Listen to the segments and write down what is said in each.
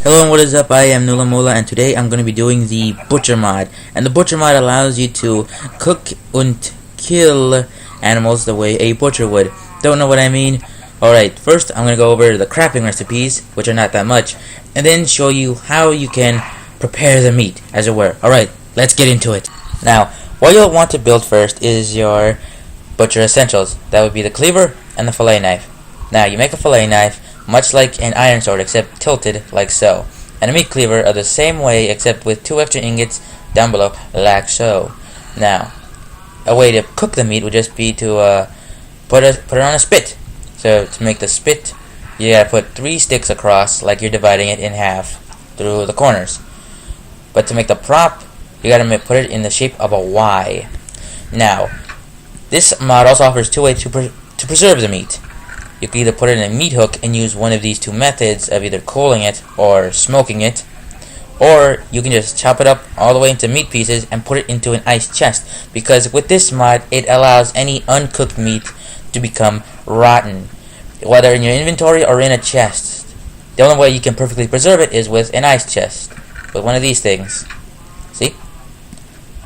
Hello and what is up, I am Nulamola and today I'm going to be doing the Butcher mod. And the Butcher mod allows you to cook and kill animals the way a butcher would. Don't know what I mean? Alright, first I'm going to go over the crapping recipes, which are not that much, and then show you how you can prepare the meat, as it were. Alright, let's get into it. Now, what you'll want to build first is your butcher essentials. That would be the cleaver and the fillet knife. Now, you make a fillet knife much like an iron sword, except tilted like so, and a meat cleaver are the same way except with 2 extra ingots down below like so. Now, a way to cook the meat would just be to put it on a spit. So to make the spit, you gotta put 3 sticks across like you're dividing it in half through the corners. But to make the prop, you gotta put it in the shape of a Y. Now, this mod also offers 2 ways to preserve the meat. You can either put it in a meat hook and use one of these 2 methods of either cooling it or smoking it, or you can just chop it up all the way into meat pieces and put it into an ice chest, because with this mod it allows any uncooked meat to become rotten, whether in your inventory or in a chest. The only way you can perfectly preserve it is with an ice chest, with one of these things. See?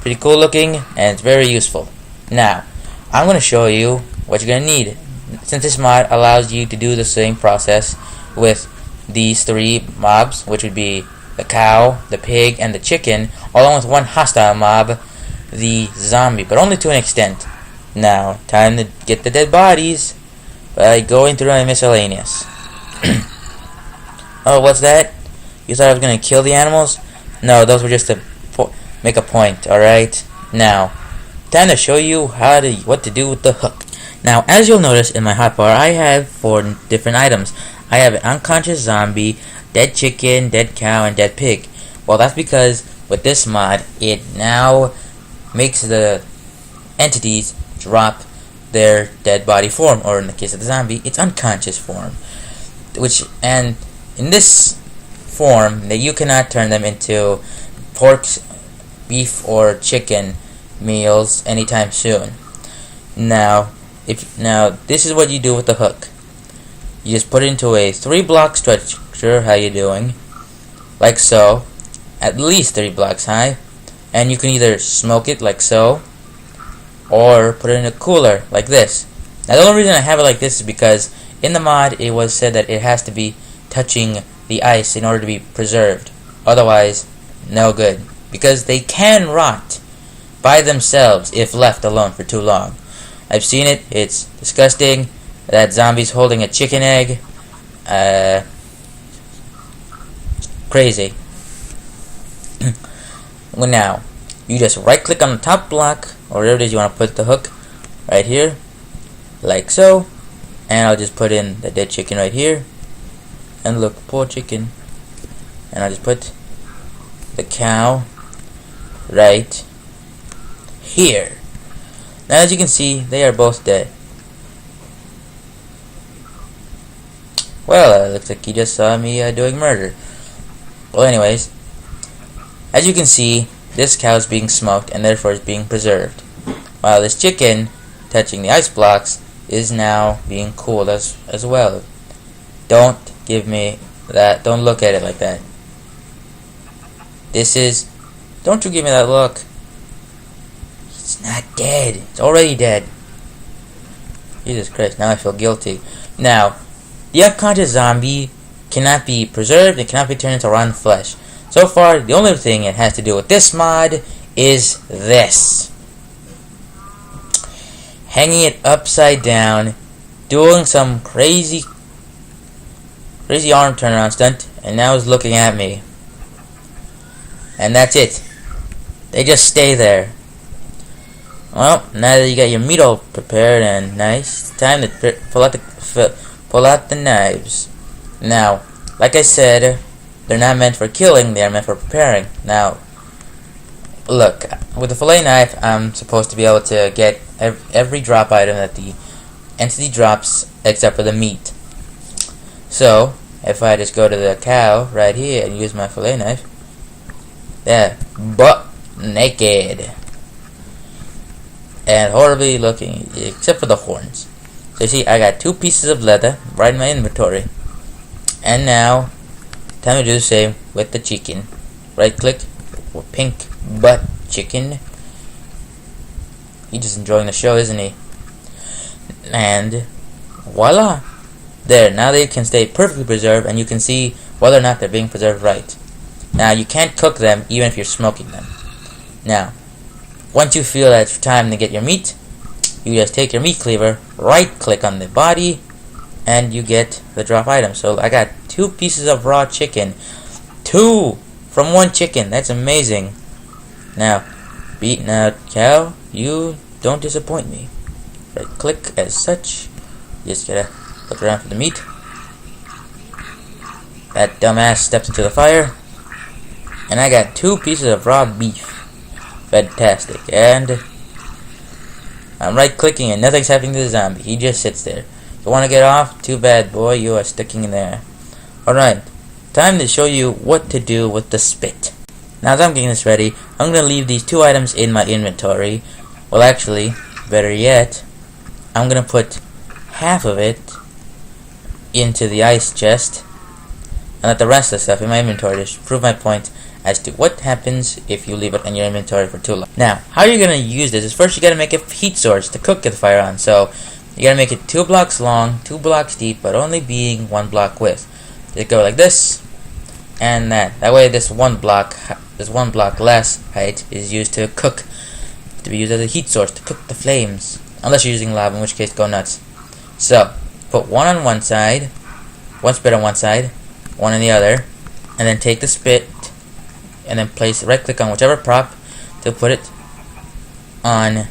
Pretty cool looking, and it's very useful. Now, I'm going to show you what you're going to need, since this mod allows you to do the same process with these 3 mobs, which would be the cow, the pig, and the chicken, along with 1 hostile mob, the zombie, but only to an extent. Now, time to get the dead bodies by going through my miscellaneous. Oh, what's that? You thought I was going to kill the animals? No, those were just to make a point, alright? Now, time to show you what to do with the hook. Now, as you'll notice in my hotbar, I have 4 different items. I have an unconscious zombie, dead chicken, dead cow, and dead pig. Well, that's because with this mod, it now makes the entities drop their dead body form, or in the case of the zombie, its unconscious form. And in this form, that you cannot turn them into pork, beef, or chicken meals anytime soon. Now, this is what you do with the hook. You just put it into a 3-block structure, how you doing, like so, at least 3 blocks high, and you can either smoke it like so, or put it in a cooler like this. Now, the only reason I have it like this is because in the mod it was said that it has to be touching the ice in order to be preserved. Otherwise, no good, because they can rot by themselves if left alone for too long. I've seen it. It's disgusting. That zombie's holding a chicken egg. Crazy. Well, now, you just right-click on the top block, or wherever it is you want to put the hook, right here, like so. And I'll just put in the dead chicken right here. And look, poor chicken. And I'll just put the cow right here. Now, as you can see, they are both dead. Well, looks like you just saw me doing murder. Well, anyways, as you can see, this cow is being smoked and therefore is being preserved, while this chicken, touching the ice blocks, is now being cooled as well. Don't give me that. Don't look at it like that. Don't you give me that look. It's not dead. It's already dead. Jesus Christ, now I feel guilty. Now, the unconscious zombie cannot be preserved. It cannot be turned into rotten flesh. So far, the only thing it has to do with this mod is this. Hanging it upside down, doing some crazy arm turnaround stunt, and now it's looking at me. And that's it. They just stay there. Well, now that you got your meat all prepared and nice, it's time to pull out the knives. Now, like I said, they're not meant for killing, they are meant for preparing. Now, look, with the fillet knife, I'm supposed to be able to get every drop item that the entity drops except for the meat. So, if I just go to the cow right here and use my fillet knife, they're butt naked and horribly looking, except for the horns. So you see, I got 2 pieces of leather right in my inventory. And now, time to do the same with the chicken. Right click for pink butt chicken. He's just enjoying the show, isn't he? And voila! There, now they can stay perfectly preserved, and you can see whether or not they're being preserved right. Now, you can't cook them even if you're smoking them. Now, once you feel that it's time to get your meat, you just take your meat cleaver, right click on the body, and you get the drop item. So I got 2 pieces of raw chicken. 2 from 1 chicken. That's amazing. Now, beaten out cow, you don't disappoint me. Right click as such. You just gotta look around for the meat. That dumbass steps into the fire. And I got 2 pieces of raw beef. Fantastic. And I'm right clicking and nothing's happening to the zombie. He just sits there. You want to get off? Too bad, boy. You are sticking in there. Alright. Time to show you what to do with the spit. Now as I'm getting this ready, I'm going to leave these 2 items in my inventory. Well, actually, better yet, I'm going to put half of it into the ice chest and let the rest of the stuff in my inventory to prove my point as to what happens if you leave it in your inventory for too long. Now, how you're going to use this is first you got to make a heat source to cook the fire on. So, you got to make it 2 blocks long, 2 blocks deep, but only being 1 block width. Just go like this and that. That way this one block less height is used to cook, to be used as a heat source to cook the flames. Unless you're using lava, in which case go nuts. So, put 1 on one side, 1 spit on one side, 1 on the other, and then take the spit and then right click on whichever prop to put it on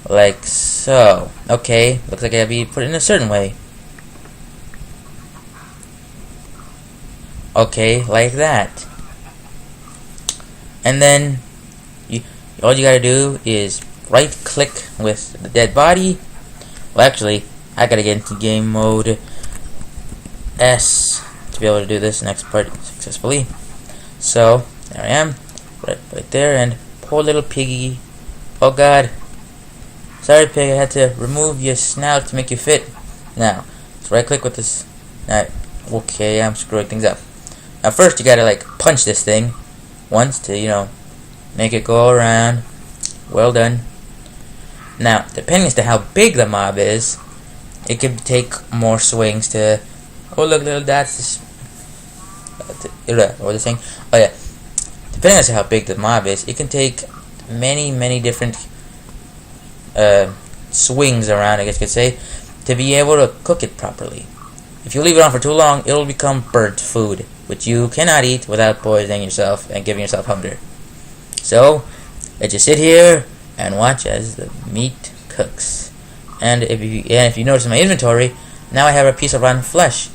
like so. Okay, looks like I have to be put in a certain way. Okay, like that. And then all you gotta do is right click with the dead body. Well, actually, I gotta get into game mode S to be able to do this next part successfully. So, there I am, right there, and poor little piggy. Oh god. Sorry pig, I had to remove your snout to make you fit. Now, let's right click with this. Now, okay, I'm screwing things up. Now first you gotta like punch this thing once to, make it go around. Well done. Now, depending as to how big the mob is, it could take more swings to... Oh look, little dots. What was I saying? Oh yeah. Depending on how big the mob is, it can take many different swings around, I guess you could say, to be able to cook it properly. If you leave it on for too long, it'll become burnt food, which you cannot eat without poisoning yourself and giving yourself hunger. So, let's just sit here and watch as the meat cooks. And if you notice in my inventory, now I have a piece of rotten flesh.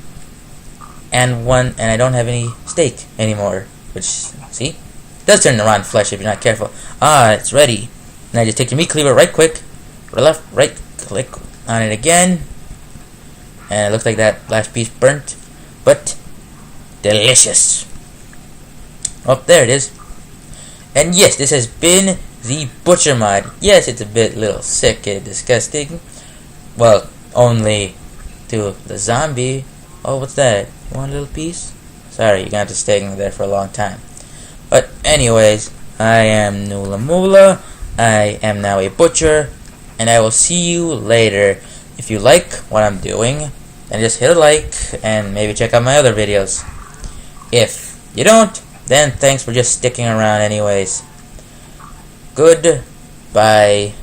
And I don't have any steak anymore. Which, see? It does turn to rotten flesh if you're not careful. Ah, it's ready. Now just take your meat cleaver right quick. Right click on it again. And it looks like that last piece burnt. But, delicious. Oh, there it is. And yes, this has been the Butcher Mod. Yes, it's a little sick and disgusting. Well, only to the zombie. Oh, what's that? You want a little piece? Sorry, you're gonna have to stay in there for a long time. But anyways, I am Nula Mula. I am now a butcher, and I will see you later. If you like what I'm doing, then just hit a like and maybe check out my other videos. If you don't, then thanks for just sticking around anyways. Goodbye.